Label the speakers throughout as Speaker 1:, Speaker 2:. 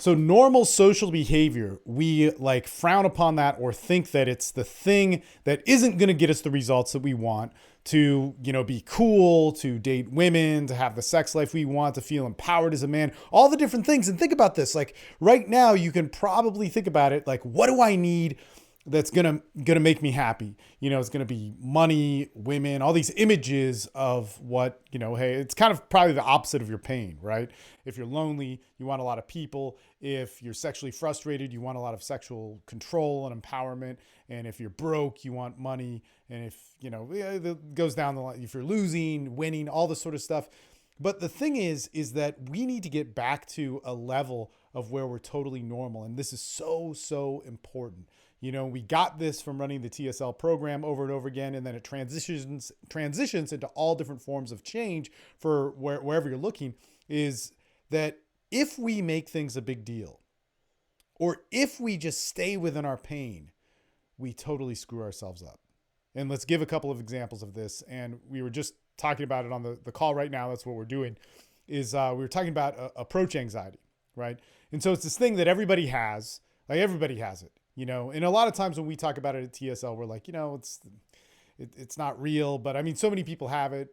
Speaker 1: So normal social behavior, we like frown upon that or think that it's the thing that isn't going to get us the results that we want to, be cool, to date women, to have the sex life we want, to feel empowered as a man, all the different things. And think about this, like right now, you can probably think about it like, what do I need that's gonna make me happy? It's gonna be money, women, all these images of what, hey, it's kind of probably the opposite of your pain, right? If you're lonely, you want a lot of people. If you're sexually frustrated, you want a lot of sexual control and empowerment. And if you're broke, you want money. And if, it goes down the line, if you're losing, winning, all this sort of stuff. But the thing is that we need to get back to a level of where we're totally normal. And this is so important. We got this from running the TSL program over and over again, and then it transitions into all different forms of change for wherever you're looking, is that if we make things a big deal, or if we just stay within our pain, we totally screw ourselves up. And let's give a couple of examples of this. And we were just talking about it on the call right now. That's what we're doing, is we were talking about approach anxiety, right? And so it's this thing that everybody has, like everybody has it. And a lot of times when we talk about it at TSL, we're like, it's not real. But I mean, so many people have it.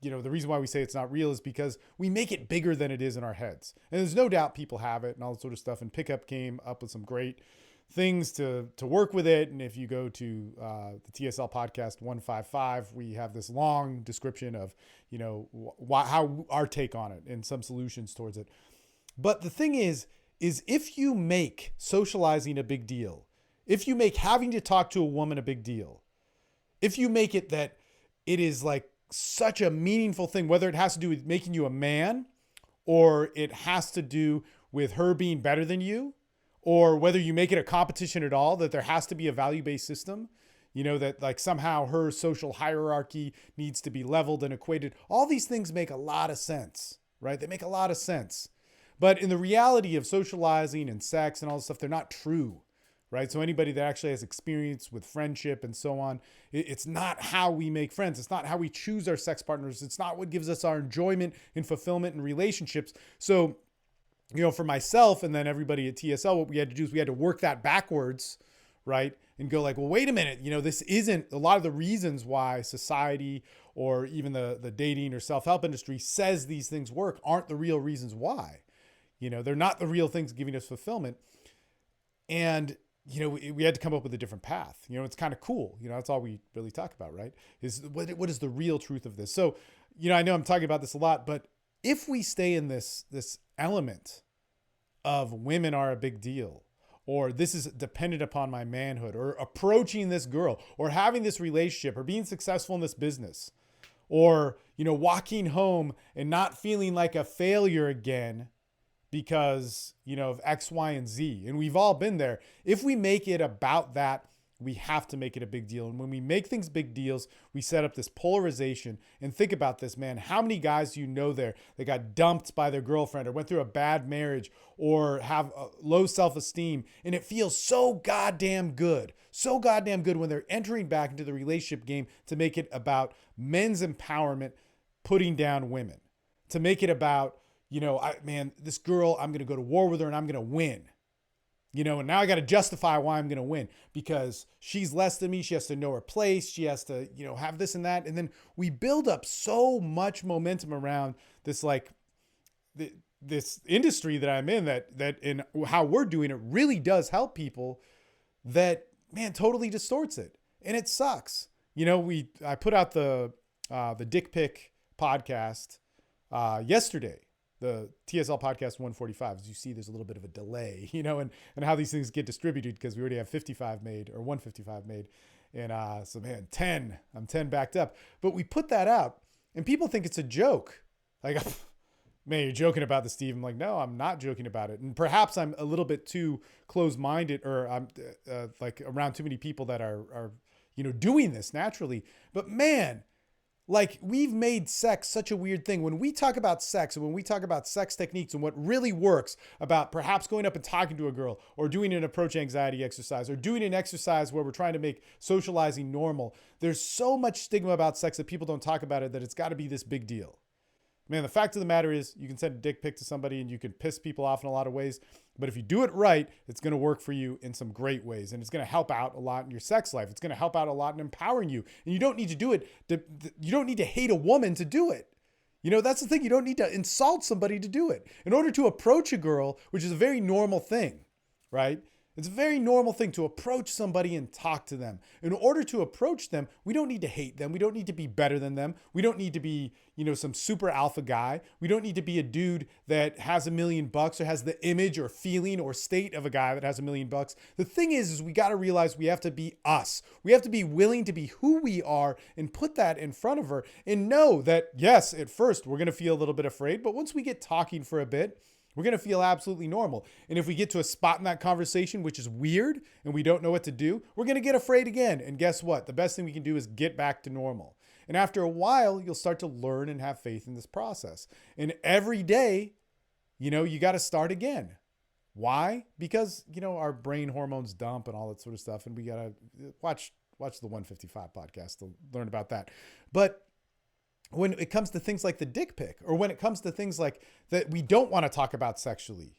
Speaker 1: The reason why we say it's not real is because we make it bigger than it is in our heads. And there's no doubt people have it and all that sort of stuff. And Pickup came up with some great things to work with it. And if you go to the TSL podcast 155, we have this long description of, how our take on it and some solutions towards it. But the thing is if you make socializing a big deal, if you make having to talk to a woman a big deal, if you make it that it is like such a meaningful thing, whether it has to do with making you a man, or it has to do with her being better than you, or whether you make it a competition at all, that there has to be a value-based system, that like somehow her social hierarchy needs to be leveled and equated. All these things make a lot of sense, right? They make a lot of sense. But in the reality of socializing and sex and all this stuff, they're not true, right? So anybody that actually has experience with friendship and so on, it's not how we make friends. It's not how we choose our sex partners. It's not what gives us our enjoyment and fulfillment in relationships. So, for myself and then everybody at TSL, what we had to do is we had to work that backwards, right? And go like, well, wait a minute, this isn't a lot of the reasons why society or even the dating or self-help industry says these things work aren't the real reasons why. They're not the real things giving us fulfillment. And, we had to come up with a different path. It's kind of cool. That's all we really talk about, right? Is what is the real truth of this? So, I know I'm talking about this a lot, but if we stay in this element of women are a big deal, or this is dependent upon my manhood, or approaching this girl, or having this relationship, or being successful in this business, or, walking home and not feeling like a failure again, because, of X, Y, and Z. And we've all been there. If we make it about that, we have to make it a big deal. And when we make things big deals, we set up this polarization. And think about this, man. How many guys do you know there that got dumped by their girlfriend or went through a bad marriage or have low self-esteem? And it feels so goddamn good when they're entering back into the relationship game to make it about men's empowerment, putting down women, to make it about, this girl, I'm going to go to war with her and I'm going to win. And now I got to justify why I'm going to win because she's less than me. She has to know her place. She has to, have this and that. And then we build up so much momentum around this, like this industry that I'm in, that in how we're doing it really does help people, that, man, totally distorts it. And it sucks. I put out the dick pic podcast yesterday. The TSL podcast 145, as you see, there's a little bit of a delay, and how these things get distributed, because we already have 55 made or 155 made. And so, man, I'm 10 backed up. But we put that out and people think it's a joke. Like, man, you're joking about this, Steve. I'm like, no, I'm not joking about it. And perhaps I'm a little bit too close-minded, or I'm like around too many people that are doing this naturally. But man, like, we've made sex such a weird thing. When we talk about sex and when we talk about sex techniques and what really works about perhaps going up and talking to a girl, or doing an approach anxiety exercise, or doing an exercise where we're trying to make socializing normal, there's so much stigma about sex that people don't talk about it, that it's got to be this big deal. Man, the fact of the matter is you can send a dick pic to somebody and you can piss people off in a lot of ways. But if you do it right, it's going to work for you in some great ways. And it's going to help out a lot in your sex life. It's going to help out a lot in empowering you. And you don't need to do it. You don't need to hate a woman to do it. You know, that's the thing. You don't need to insult somebody to do it. In order to approach a girl, which is a very normal thing, right? It's a very normal thing to approach somebody and talk to them. In order to approach them, we don't need to hate them. We don't need to be better than them. We don't need to be, some super alpha guy. We don't need to be a dude that has $1 million or has the image or feeling or state of a guy that has $1 million. The thing is we got to realize we have to be us. We have to be willing to be who we are and put that in front of her and know that, yes, at first we're going to feel a little bit afraid, but once we get talking for a bit, we're going to feel absolutely normal. And if we get to a spot in that conversation, which is weird and we don't know what to do, we're going to get afraid again. And guess what? The best thing we can do is get back to normal. And after a while, you'll start to learn and have faith in this process. And every day, you got to start again. Why? Because, our brain hormones dump and all that sort of stuff. And we got to watch the 155 podcast to learn about that. But when it comes to things like the dick pic, or when it comes to things like that we don't want to talk about sexually,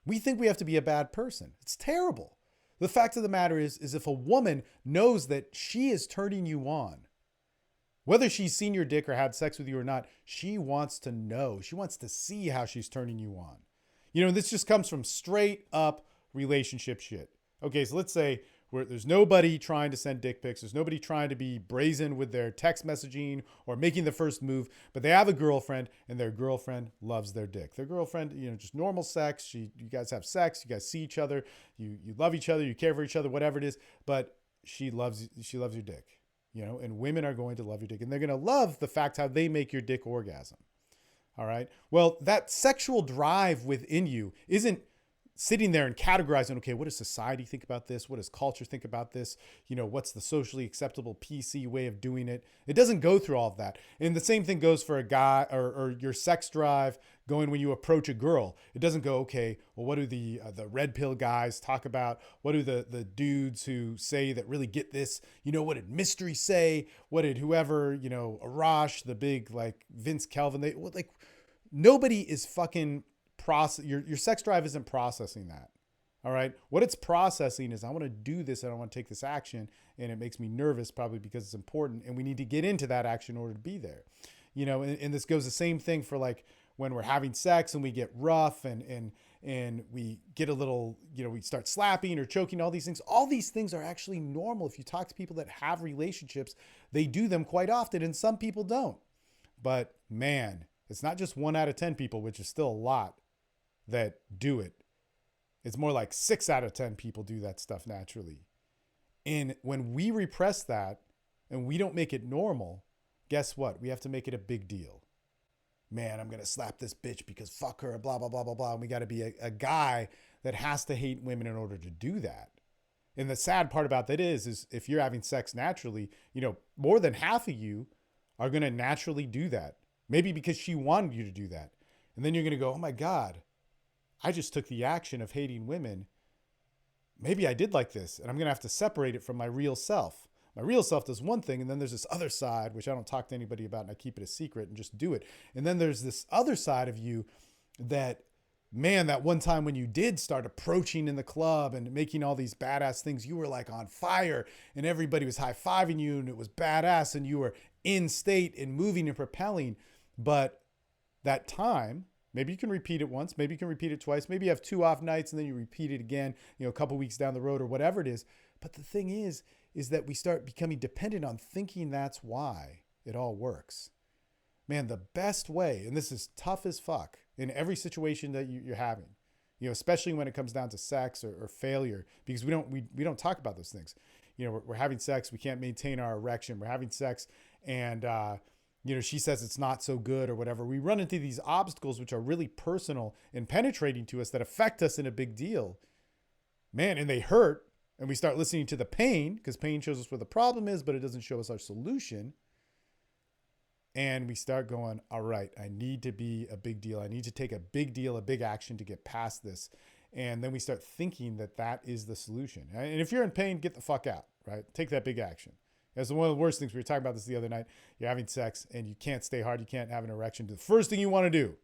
Speaker 1: we think we have to be a bad person. It's terrible. The fact of the matter is if a woman knows that she is turning you on, whether she's seen your dick or had sex with you or not, she wants to know. She wants to see how she's turning you on. This just comes from straight up relationship shit. Okay, so let's say there's nobody trying to send dick pics. There's nobody trying to be brazen with their text messaging or making the first move, but they have a girlfriend and their girlfriend loves their dick. Their girlfriend, just normal sex. You guys have sex. You guys see each other. You love each other. You care for each other, whatever it is, but she loves your dick, and women are going to love your dick and they're going to love the fact how they make your dick orgasm. All right. Well, that sexual drive within you isn't sitting there and categorizing, okay, what does society think about this? What does culture think about this? What's the socially acceptable PC way of doing it? It doesn't go through all of that. And the same thing goes for a guy or your sex drive going when you approach a girl. It doesn't go, okay, well, what do the red pill guys talk about? What do the dudes who say that really get this? What did Mystery say? What did whoever, Arash, the big like Vince Kelvin, nobody is fucking your sex drive isn't processing that. All right. What it's processing is I want to do this and I want to take this action and it makes me nervous probably because it's important and we need to get into that action in order to be there. And this goes the same thing for like when we're having sex and we get rough and we get a little, we start slapping or choking, all these things. All these things are actually normal. If you talk to people that have relationships, they do them quite often and some people don't. But man, it's not just 1 out of 10 people, which is still a lot, that do it. It's more like 6 out of 10 people do that stuff naturally. And when we repress that and we don't make it normal, guess what? We have to make it a big deal. Man, I'm going to slap this bitch because fuck her, blah, blah, blah, blah, blah. And we got to be a guy that has to hate women in order to do that. And the sad part about that is if you're having sex naturally, more than half of you are going to naturally do that. Maybe because she wanted you to do that. And then you're going to go, oh my God, I just took the action of hating women. Maybe I did like this and I'm going to have to separate it from my real self. My real self does one thing. And then there's this other side, which I don't talk to anybody about and I keep it a secret and just do it. And then there's this other side of you that, man, that one time when you did start approaching in the club and making all these badass things, you were like on fire and everybody was high-fiving you and it was badass and you were in state and moving and propelling. But that time, maybe you can repeat it once, maybe you can repeat it twice, maybe you have 2 off nights and then you repeat it again, a couple weeks down the road or whatever it is. But the thing is that we start becoming dependent on thinking that's why it all works. Man, the best way, and this is tough as fuck in every situation that you're having, especially when it comes down to sex or failure, because we don't talk about those things. We're having sex, we can't maintain our erection. We're having sex and, she says it's not so good or whatever. We run into these obstacles, which are really personal and penetrating to us that affect us in a big deal, man. And they hurt. And we start listening to the pain because pain shows us where the problem is, but it doesn't show us our solution. And we start going, all right, I need to be a big deal. I need to take a big deal, a big action to get past this. And then we start thinking that is the solution. And if you're in pain, get the fuck out, right? Take that big action. That's one of the worst things. We were talking about this the other night. You're having sex and you can't stay hard. You can't have an erection. The first thing you want to do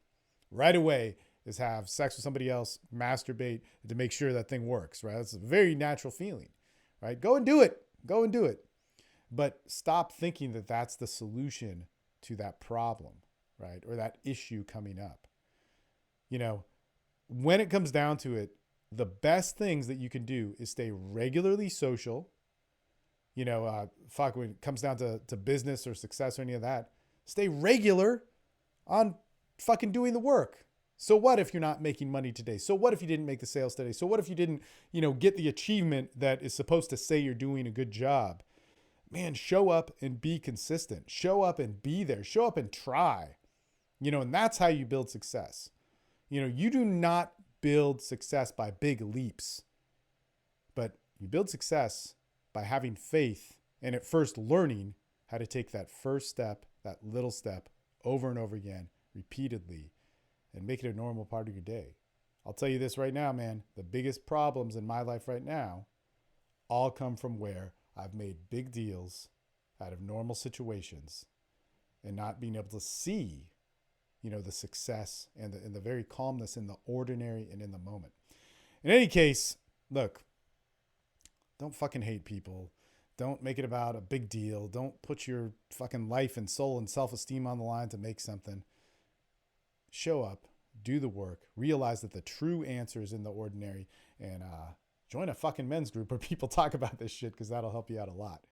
Speaker 1: right away is have sex with somebody else, masturbate to make sure that thing works, right? That's a very natural feeling, right? Go and do it. Go and do it. But stop thinking that that's the solution to that problem, right? Or that issue coming up. You know, when it comes down to it, the best things that you can do is stay regularly social. When it comes down to business or success or any of that, stay regular on fucking doing the work. So what if you're not making money today? So what if you didn't make the sales today? So what if you didn't, get the achievement that is supposed to say you're doing a good job? Man, show up and be consistent. Show up and be there. Show up and try. And that's how you build success. You do not build success by big leaps, but you build success by having faith and at first learning how to take that first step, that little step over and over again, repeatedly, and make it a normal part of your day. I'll tell you this right now, man, the biggest problems in my life right now all come from where I've made big deals out of normal situations and not being able to see, the success and the very calmness in the ordinary and in the moment. In any case, look, don't fucking hate people. Don't make it about a big deal. Don't put your fucking life and soul and self-esteem on the line to make something. Show up, do the work, realize that the true answer is in the ordinary, and join a fucking men's group where people talk about this shit, because that'll help you out a lot.